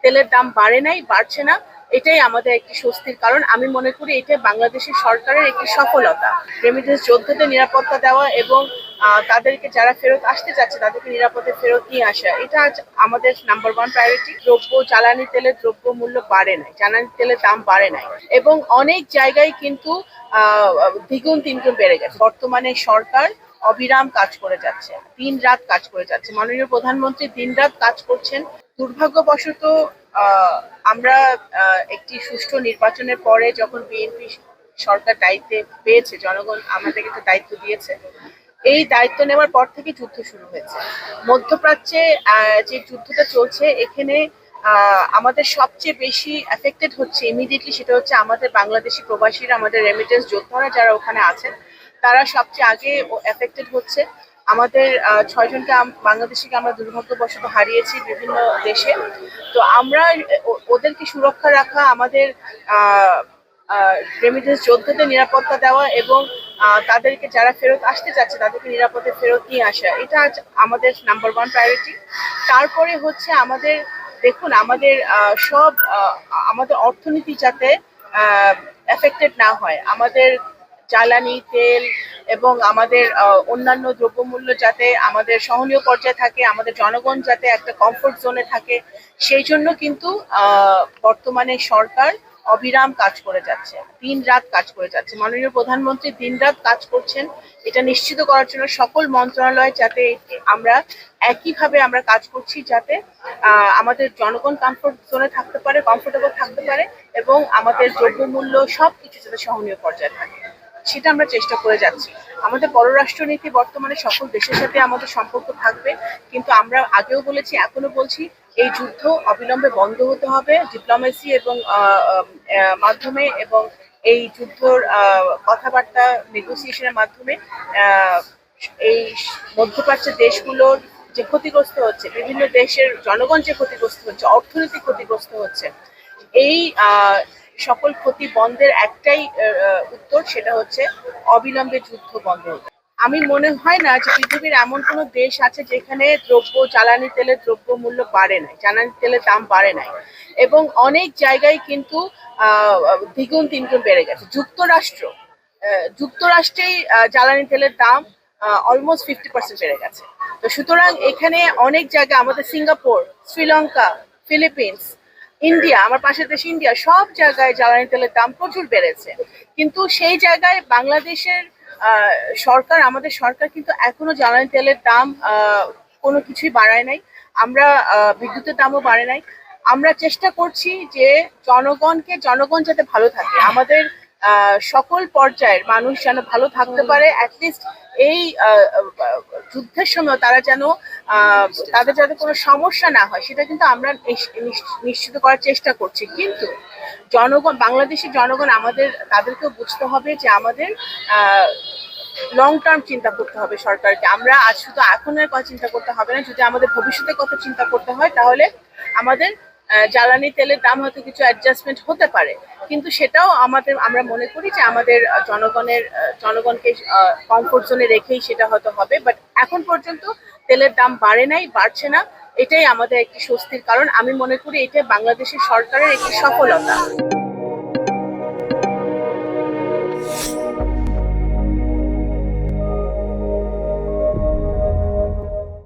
তেলের দাম বাড়ে নাই, বাড়ছে না, এটাই আমাদের একটি স্বস্তির কারণ। আমি মনে করি এটা বাংলাদেশের সরকারের একটি সফলতা। রেমিটেন্স যোদ্ধাদের নিরাপত্তা দেওয়া এবং তাদেরকে যারা ফেরত আসতে চাচ্ছে তাদেরকে নিরাপদে ফেরত নিয়ে আসা, এটা আমাদের নাম্বার ওয়ান প্রায়োরিটি। জ্বালানি তেলের দ্রব্য মূল্য বাড়ে নাই, জ্বালানি তেলের দাম বাড়ে নাই এবং অনেক জায়গায় কিন্তু দ্বিগুণ তিনগুণ বেড়ে গেছে। বর্তমানে সরকার অবিরাম কাজ করে যাচ্ছে, দিন রাত কাজ করে যাচ্ছে। মাননীয় প্রধানমন্ত্রী দিন রাত কাজ করছেন। দুর্ভাগ্যবশত আমরা একটি সুষ্ঠু নির্বাচনের পরে যখন বিএনপি সরকার দায়িত্বে পেয়েছে, জনগণ আমাদেরকে একটা দায়িত্ব দিয়েছে, এই দায়িত্ব নেওয়ার পর থেকে যুদ্ধ শুরু হয়েছে। মধ্যপ্রাচ্যে যে যুদ্ধটা চলছে, এখানে আমাদের সবচেয়ে বেশি এফেক্টেড হচ্ছে ইমিডিয়েটলি, সেটা হচ্ছে আমাদের বাংলাদেশি প্রবাসীরা, আমাদের রেমিটেন্স যোদ্ধারা যারা ওখানে আছেন, তারা সবচেয়ে আগে এফেক্টেড হচ্ছে। আমাদের 6 জনকে বাংলাদেশিকে আমরা দুর্ভাগ্যবশত হারিয়েছি বিভিন্ন দেশে। তো আমরা ওদেরকে সুরক্ষা রাখা, আমাদের রেমিটেন্স যোদ্ধাদের নিরাপত্তা দেওয়া এবং তাদেরকে যারা ফেরত আসতে চাচ্ছে তাদেরকে নিরাপদে ফেরত নিয়ে আসা, এটা আমাদের নাম্বার ওয়ান প্রায়োরিটি। তারপরে হচ্ছে আমাদের, দেখুন, আমাদের আমাদের অর্থনীতি যাতে এফেক্টেড না হয়, আমাদের জ্বালানি তেল এবং আমাদের অন্যান্য দ্রব্যমূল্য যাতে আমাদের সহনীয় পর্যায়ে থাকে, আমাদের জনগণ যাতে একটা কমফোর্ট জোনে থাকে, সেই জন্য কিন্তু বর্তমানে সরকার অবিরাম কাজ করে যাচ্ছে, দিন রাত কাজ করে যাচ্ছে। মাননীয় প্রধানমন্ত্রী দিন রাত কাজ করছেন এটা নিশ্চিত করার জন্য সকল মন্ত্রণালয় যাতে আমরা একইভাবে আমরা কাজ করছি, যাতে আমাদের জনগণ কমফোর্ট জোনে থাকতে পারে, কমফোর্টেবল থাকতে পারে এবং আমাদের দ্রব্যমূল্য সবকিছু যাতে সহনীয় পর্যায়ে থাকে, সেটা আমরা চেষ্টা করে যাচ্ছি। আমাদের পররাষ্ট্রনীতি বর্তমানে সকল দেশের সাথে আমাদের সম্পর্ক থাকবে, কিন্তু আমরা আগেও বলেছি, এখনো বলছি, এই যুদ্ধ অবিলম্বে বন্ধ হতে হবে ডিপ্লোমেসি এবং মাধ্যমে, এবং এই যুদ্ধর কথাবার্তা নেগোসিয়েশনের মাধ্যমে। এই মধ্যপ্রাচ্যের দেশগুলোর যে ক্ষতিগ্রস্ত হচ্ছে, বিভিন্ন দেশের জনগণ যে ক্ষতিগ্রস্ত হচ্ছে, অর্থনৈতিক ক্ষতিগ্রস্ত হচ্ছে, এই সকল ক্ষতি বন্ধের একটাই উত্তর, সেটা হচ্ছে অবিলম্বে যুদ্ধ বন্ধ হবে। আমি মনে হয় না যে পৃথিবীর এমন কোনো দেশ আছে যেখানে জ্বালানি তেলের দ্রব্য মূল্য বাড়ে নাই, জ্বালানি তেলের দাম বাড়ে নাই এবং অনেক জায়গায় কিন্তু দ্বিগুণ তিনগুণ বেড়ে গেছে। যুক্তরাষ্ট্রেই জ্বালানি তেলের দাম অলমোস্ট 50% বেড়ে গেছে। তো সুতরাং এখানে অনেক জায়গায়, আমাদের সিঙ্গাপুর, শ্রীলঙ্কা, ফিলিপিন্স, ইন্ডিয়া, আমার পাশের দেশ ইন্ডিয়া, সব জায়গায় জ্বালানি তেলের দাম প্রচুর বেড়েছে। কিন্তু সেই জায়গায় বাংলাদেশের সরকার, আমাদের সরকার কিন্তু এখনো জ্বালানি তেলের দাম কোনো কিছুই বাড়ায় নাই। আমরা বিদ্যুতের দামও বাড়ে নাই। আমরা চেষ্টা করছি যে জনগণ যাতে ভালো থাকে, আমাদের সকল পর্যায়ের মানুষ যেন ভালো থাকতে পারে। অ্যাটলিস্ট এই যুদ্ধের সময় তারা যেন তাদের যাতে কোনো সমস্যা না হয়, সেটা কিন্তু আমরা নিশ্চিত করার চেষ্টা করছি। কিন্তু বাংলাদেশের জনগণ, তাদেরকেও বুঝতে হবে যে আমাদের লং টার্ম চিন্তা করতে হবে সরকারকে। আমরা শুধু এখনের কথা চিন্তা করতে হবে না, যদি আমাদের ভবিষ্যতের কথা চিন্তা করতে হয় তাহলে আমাদের জ্বালানি তেলের দাম হয়তো কিছু অ্যাডজাস্টমেন্ট হতে পারে, কিন্তু সেটাও আমরা মনে করি যে আমাদের জনগণকে কমফোর্ট জোনে রেখেই সেটা হয়তো হবে। বাট এখন পর্যন্ত তেলের দাম বাড়ে নাই, বাড়ছে না, এটাই আমাদের একটি স্বস্তির কারণ। আমি মনে করি এটা বাংলাদেশের সরকারের একটি সফলতা।